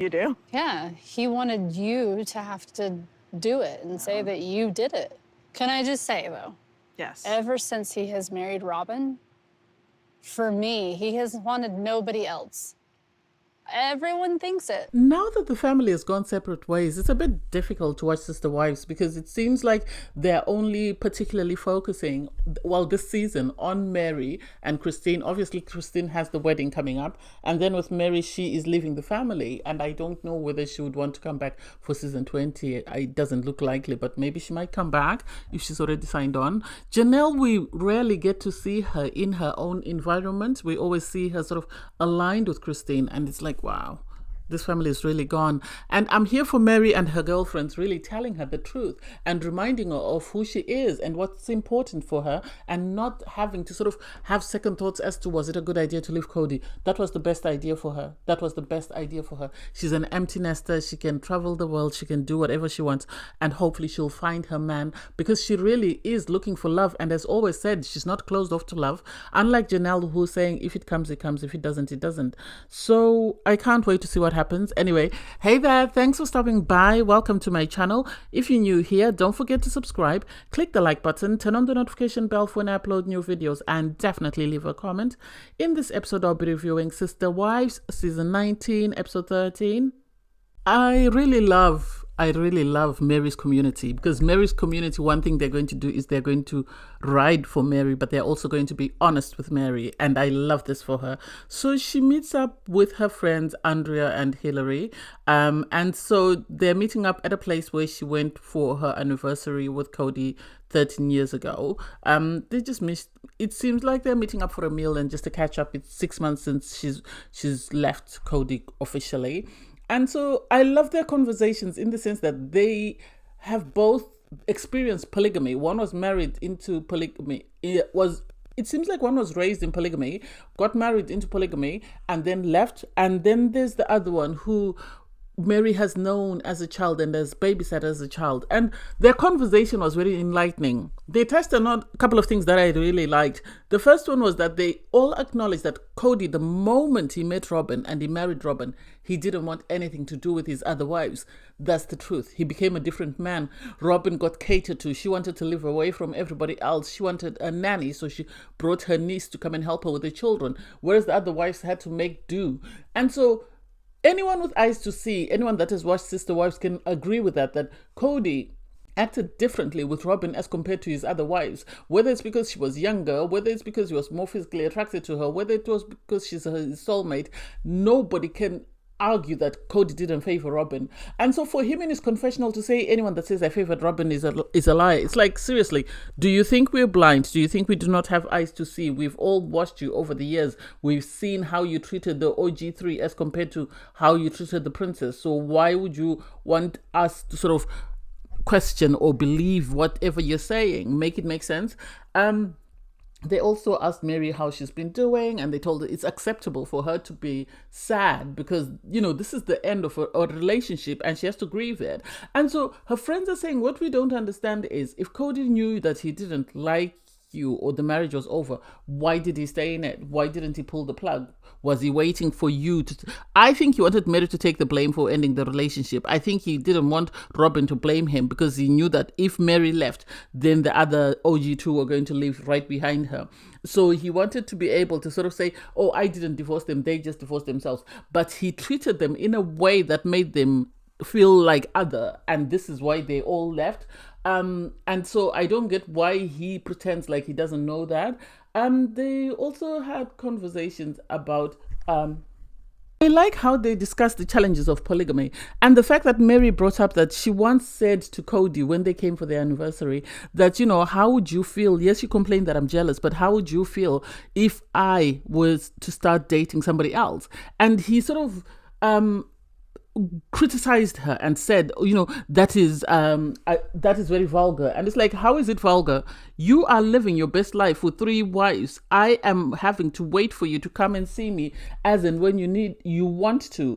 You do? Yeah, he wanted you to have to do it and say that you did it. Can I just say, though, Yes. ever since he has married Robin, for me, he has wanted nobody else. Everyone thinks it. Now that the family has gone separate ways, it's a bit difficult to watch Sister Wives because it seems like they're only particularly focusing, well, this season on Meri and Christine. Obviously, Christine has the wedding coming up, and then with Meri, she is leaving the family, and I don't know whether she would want to come back for season 20. It doesn't look likely, but maybe she might come back if she's already signed on. Janelle, we rarely get to see her in her own environment. We always see her sort of aligned with Christine, and it's like, wow, this family is really gone. And I'm here for Meri and her girlfriends, really telling her the truth and reminding her of who she is and what's important for her, and not having to sort of have second thoughts as to, was it a good idea to leave Cody? That was the best idea for her. That was the best idea for her. She's an empty nester. She can travel the world. She can do whatever she wants. And hopefully she'll find her man, because she really is looking for love. And as always said, she's not closed off to love. Unlike Janelle, who's saying, if it comes, it comes. If it doesn't, it doesn't. So I can't wait to see what happens. Anyway, hey there, thanks for stopping by. Welcome to my channel. If you're new here, don't forget to subscribe, click the like button, turn on the notification bell for when I upload new videos, and definitely leave a comment. In this episode, I'll be reviewing Sister Wives season 19 episode 13. I really love Meri's community, because Meri's community, one thing they're going to do is they're going to ride for Meri, but they're also going to be honest with Meri, and I love this for her. So she meets up with her friends Andrea and Hillary, and so they're meeting up at a place where she went for her anniversary with Cody 13 years ago. They just missed. It seems like they're meeting up for a meal and just to catch up. It's 6 months since she's left Cody officially. And so I love their conversations in the sense that they have both experienced polygamy. One was married into polygamy. It seems like one was raised in polygamy, got married into polygamy, and then left. And then there's the other one who Meri has known as a child and has babysat as a child. And their conversation was very enlightening. They touched on a couple of things that I really liked. The first one was that they all acknowledged that Cody, the moment he met Robin and he married Robin, he didn't want anything to do with his other wives. That's the truth. He became a different man. Robin got catered to. She wanted to live away from everybody else. She wanted a nanny, so she brought her niece to come and help her with the children, whereas the other wives had to make do. And so anyone with eyes to see, anyone that has watched Sister Wives can agree with that Cody acted differently with Robin as compared to his other wives, whether it's because she was younger, whether it's because he was more physically attracted to her, whether it was because she's his soulmate. Nobody can argue that Cody didn't favor Robin. And so for him in his confessional to say anyone that says I favored Robin is a lie, it's like, seriously, do you think we're blind? Do you think we do not have eyes to see? We've all watched you over the years. We've seen how you treated the OG3 as compared to how you treated the princess. So why would you want us to sort of question or believe whatever you're saying? Make it make sense. They also asked Meri how she's been doing, and they told her it's acceptable for her to be sad because, this is the end of a relationship and she has to grieve it. And so her friends are saying, what we don't understand is, if Cody knew that he didn't like you or the marriage was over, why did he stay in it? Why didn't he pull the plug? Was he waiting for you to... I think he wanted Meri to take the blame for ending the relationship. I think he didn't want Robin to blame him because he knew that if Meri left, then the other OG2 were going to leave right behind her. So he wanted to be able to sort of say, oh, I didn't divorce them, they just divorced themselves. But he treated them in a way that made them feel like other, and this is why they all left. And so I don't get why he pretends like he doesn't know that. They also had conversations about I like how they discussed the challenges of polygamy, and the fact that Meri brought up that she once said to Cody when they came for their anniversary that, how would you feel? Yes, you complain that I'm jealous, but how would you feel if I was to start dating somebody else? And he sort of criticized her and said, that is very vulgar. And it's like, how is it vulgar? You are living your best life with 3 wives. I am having to wait for you to come and see me as and when you want to.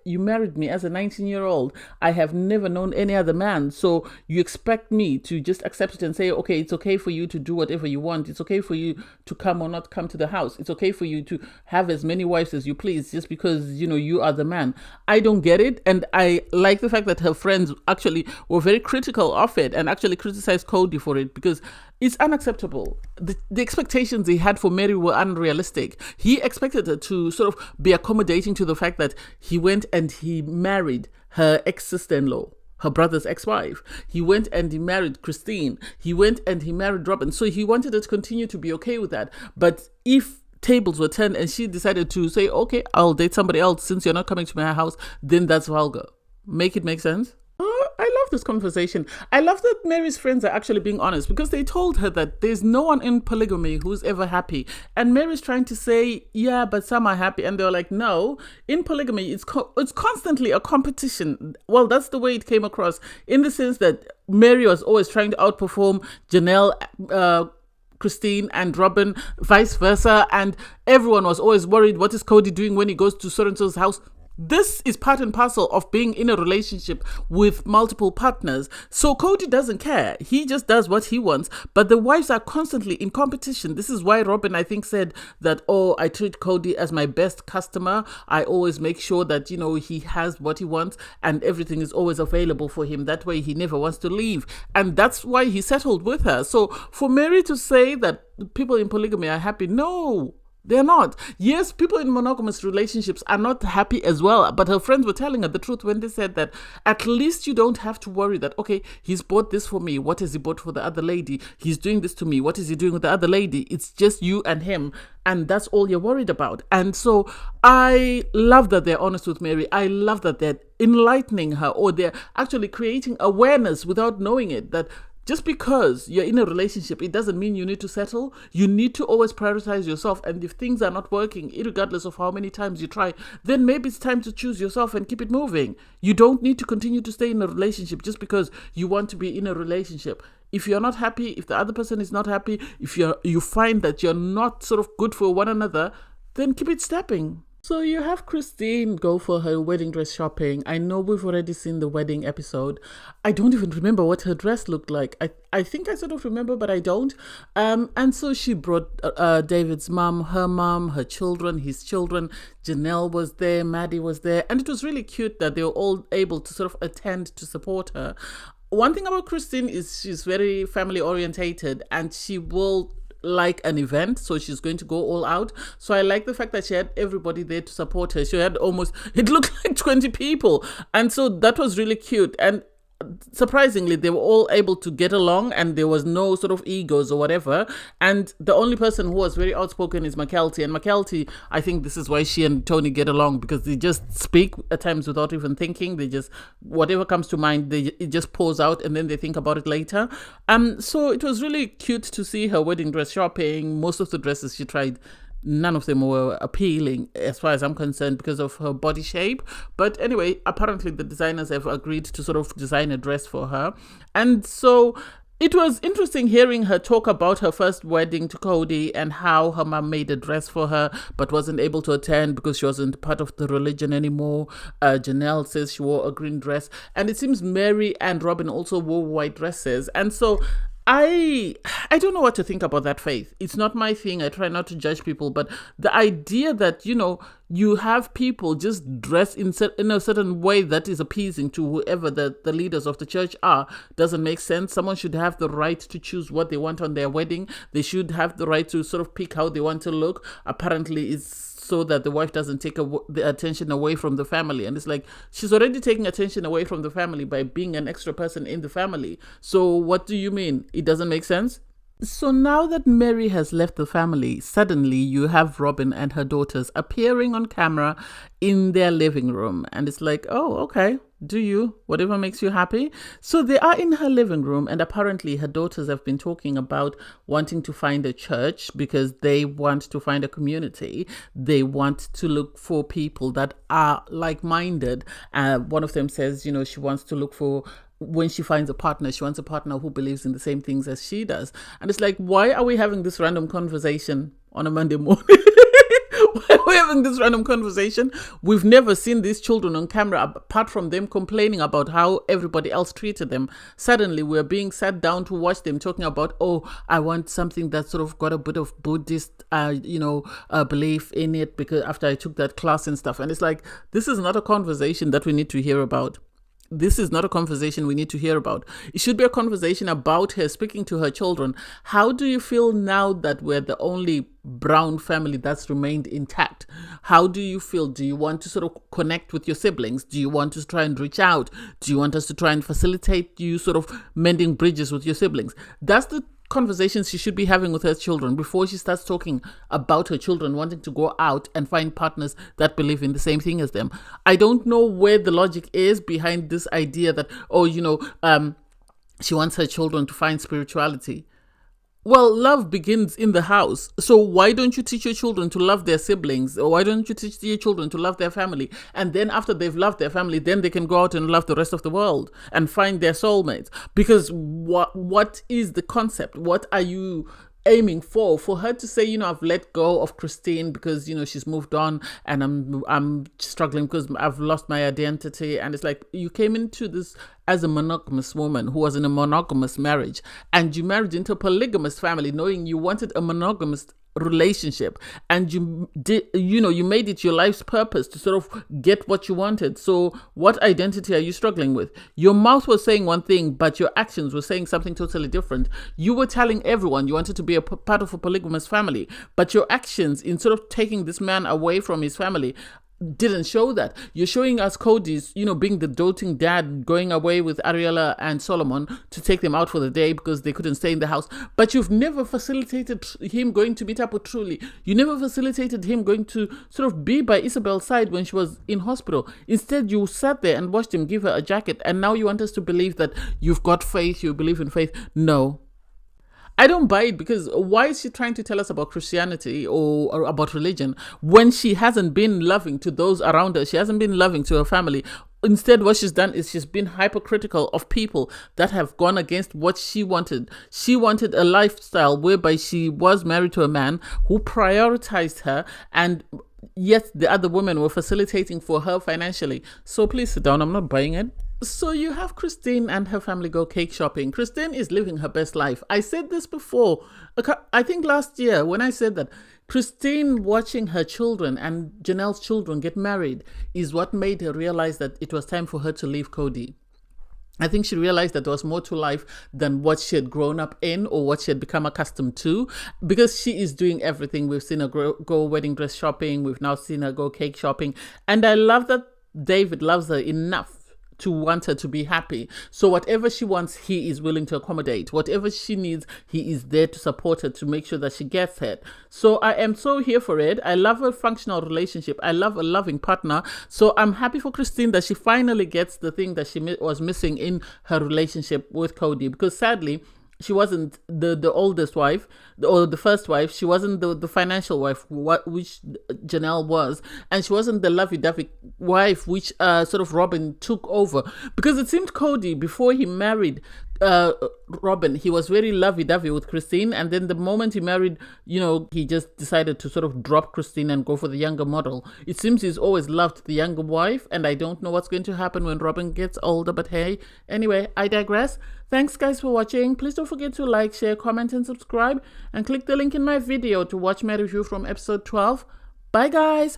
You married me as a 19-year-old. I have never known any other man. So you expect me to just accept it and say, okay, it's okay for you to do whatever you want. It's okay for you to come or not come to the house. It's okay for you to have as many wives as you please just because, you are the man. I don't get it. And I like the fact that her friends actually were very critical of it and actually criticized Cody for it, because it's unacceptable. The expectations he had for Meri were unrealistic. He expected her to sort of be accommodating to the fact that he went and he married her ex-sister-in-law, her brother's ex-wife. He went and he married Christine. He went and he married Robin. So he wanted her to continue to be okay with that. But if tables were turned and she decided to say, okay, I'll date somebody else since you're not coming to my house, then that's vulgar. Make it make sense? Oh, I love this conversation. I love that Mary's friends are actually being honest, because they told her that there's no one in polygamy who's ever happy. And Mary's trying to say, yeah, but some are happy. And they're like, no, in polygamy, it's constantly a competition. Well, that's the way it came across, in the sense that Meri was always trying to outperform Janelle, Christine and Robin, vice versa. And everyone was always worried, what is Cody doing when he goes to so-and-so's house? This is part and parcel of being in a relationship with multiple partners. So Cody doesn't care. He just does what he wants. But the wives are constantly in competition. This is why Robin, I think, said that, oh, I treat Cody as my best customer. I always make sure that, you know, he has what he wants and everything is always available for him. That way he never wants to leave. And that's why he settled with her. So for Meri to say that people in polygamy are happy, no. They're not. Yes, people in monogamous relationships are not happy as well, but her friends were telling her the truth when they said that at least you don't have to worry that, okay, he's bought this for me. What has he bought for the other lady? He's doing this to me. What is he doing with the other lady? It's just you and him, and that's all you're worried about. And so I love that they're honest with Meri. I love that they're enlightening her, or they're actually creating awareness without knowing it, that just because you're in a relationship, it doesn't mean you need to settle. You need to always prioritize yourself. And if things are not working, regardless of how many times you try, then maybe it's time to choose yourself and keep it moving. You don't need to continue to stay in a relationship just because you want to be in a relationship. If you're not happy, if the other person is not happy, if you find that you're not sort of good for one another, then keep it stepping. So you have Christine go for her wedding dress shopping. I know we've already seen the wedding episode. I don't even remember what her dress looked like. I think I sort of remember, but I don't. And so she brought David's mom, her children, his children. Janelle was there, Maddie was there. And it was really cute that they were all able to sort of attend to support her. One thing about Christine is she's very family orientated, and she will like an event, so she's going to go all out. So I like the fact that she had everybody there to support her. She had it looked like 20 people, and so that was really cute. And surprisingly, they were all able to get along, and there was no sort of egos or whatever. And the only person who was very outspoken is McKelty. And McKelty, I think this is why she and Tony get along, because they just speak at times without even thinking. They just, whatever comes to mind, it just pours out, and then they think about it later. So it was really cute to see her wedding dress shopping. Most of the dresses she tried, none of them were appealing as far as I'm concerned because of her body shape. But anyway, apparently the designers have agreed to sort of design a dress for her. And so it was interesting hearing her talk about her first wedding to Cody and how her mom made a dress for her but wasn't able to attend because she wasn't part of the religion anymore. Janelle says she wore a green dress. And it seems Meri and Robin also wore white dresses. And so I don't know what to think about that faith. It's not my thing. I try not to judge people, but the idea that, you know, you have people just dress in a certain way that is appeasing to whoever the leaders of the church are doesn't make sense. Someone should have the right to choose what they want on their wedding. They should have the right to sort of pick how they want to look. Apparently, it's so that the wife doesn't take the attention away from the family. And it's like, she's already taking attention away from the family by being an extra person in the family. So what do you mean? It doesn't make sense? So now that Meri has left the family, suddenly you have Robin and her daughters appearing on camera in their living room. And it's like, oh, okay, do you? Whatever makes you happy. So they are in her living room, and apparently her daughters have been talking about wanting to find a church because they want to find a community. They want to look for people that are like-minded. One of them says, you know, she wants to look for, when she finds a partner, she wants a partner who believes in the same things as she does. And it's like, why are we having this random conversation on a Monday morning? We're having this random conversation. We've never seen these children on camera apart from them complaining about how everybody else treated them. Suddenly we're being sat down to watch them talking about, oh, I want something that sort of got a bit of Buddhist belief in it, because after I took that class and stuff. And it's like, this is not a conversation that we need to hear about. This is not a conversation we need to hear about. It should be a conversation about her speaking to her children. How do you feel now that we're the only brown family that's remained intact? How do you feel? Do you want to sort of connect with your siblings? Do you want to try and reach out? Do you want us to try and facilitate you sort of mending bridges with your siblings? That's the conversations she should be having with her children before she starts talking about her children wanting to go out and find partners that believe in the same thing as them. I don't know where the logic is behind this idea that, she wants her children to find spirituality. Well, love begins in the house. So why don't you teach your children to love their siblings? Or why don't you teach your children to love their family? And then after they've loved their family, then they can go out and love the rest of the world and find their soulmates. Because what is the concept? What are you aiming for her to say, I've let go of Christine because she's moved on, and I'm struggling because I've lost my identity? And it's like, you came into this as a monogamous woman who was in a monogamous marriage, and you married into a polygamous family knowing you wanted a monogamous relationship, and you did, you made it your life's purpose to sort of get what you wanted. So what identity are you struggling with? Your mouth was saying one thing, but your actions were saying something totally different. You were telling everyone you wanted to be a part of a polygamous family, but your actions in sort of taking this man away from his family didn't show that. You're showing us Cody's, being the doting dad, going away with Ariella and Solomon to take them out for the day because they couldn't stay in the house. But you've never facilitated him going to meet up with Truly. You never facilitated him going to sort of be by Isabel's side when she was in hospital. Instead, you sat there and watched him give her a jacket. And now you want us to believe that you've got faith, you believe in faith. No. I don't buy it, because why is she trying to tell us about Christianity or about religion when she hasn't been loving to those around her? She hasn't been loving to her family. Instead, what she's done is she's been hypercritical of people that have gone against what she wanted. She wanted a lifestyle whereby she was married to a man who prioritized her, and yet the other women were facilitating for her financially. So please sit down. I'm not buying it. So you have Christine and her family go cake shopping. Christine is living her best life. I said this before, I think last year, when I said that Christine watching her children and Janelle's children get married is what made her realize that it was time for her to leave Cody. I think she realized that there was more to life than what she had grown up in or what she had become accustomed to, because she is doing everything. We've seen her go wedding dress shopping. We've now seen her go cake shopping. And I love that David loves her enough to want her to be happy. So whatever she wants, he is willing to accommodate. Whatever she needs, he is there to support her, to make sure that she gets it. So I am so here for it. I love a functional relationship. I love a loving partner. So I'm happy for Christine that she finally gets the thing that she was missing in her relationship with Cody, because sadly, she wasn't the oldest wife or the first wife. She wasn't the financial wife, which Janelle was. And she wasn't the lovey-dovey wife, which sort of Robin took over. Because it seemed Cody, before he married Robin, he was very lovey-dovey with Christine. And then the moment he married, he just decided to sort of drop Christine and go for the younger model. It seems he's always loved the younger wife. And I don't know what's going to happen when Robin gets older. But hey, anyway, I digress. Thanks guys for watching. Please don't forget to like, share, comment, and subscribe. And click the link in my video to watch my review from episode 12. Bye guys!